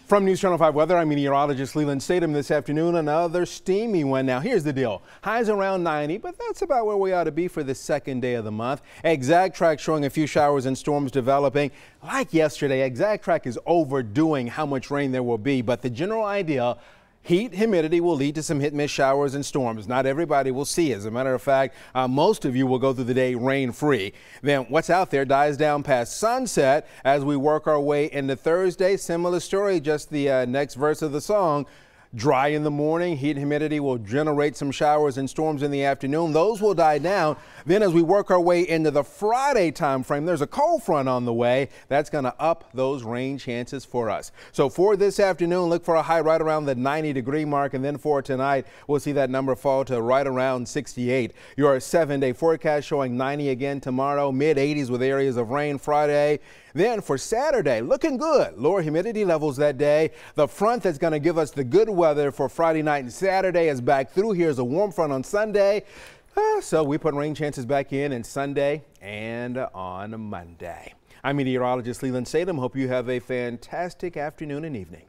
From News Channel 5 Weather, I'm meteorologist Lelan Statom. This afternoon, another steamy one. Now, here's the deal. Highs around 90, but that's about where we ought to be for the second day of the month. Exact track showing a few showers and storms developing. Like yesterday, Exact track is overdoing how much rain there will be, but the general idea, heat, humidity will lead to some hit-miss showers and storms. Not everybody will see. As a matter of fact, most of you will go through the day rain-free. Then what's out there dies down past sunset as we work our way into Thursday. Similar story, just the next verse of the song. Dry in the morning, heat and humidity will generate some showers and storms in the afternoon. Those will die down. Then as we work our way into the Friday time frame, there's a cold front on the way. That's going to up those rain chances for us. So for this afternoon, look for a high right around the 90-degree mark. And then for tonight, we'll see that number fall to right around 68. Your 7-day forecast showing 90 again tomorrow, mid-80s with areas of rain Friday. Then for Saturday, looking good. Lower humidity levels that day. The front that's going to give us the good weather for Friday night and Saturday is back through. Here's a warm front on Sunday. So we put rain chances back in Sunday and on Monday. I'm meteorologist Lelan Statom. Hope you have a fantastic afternoon and evening.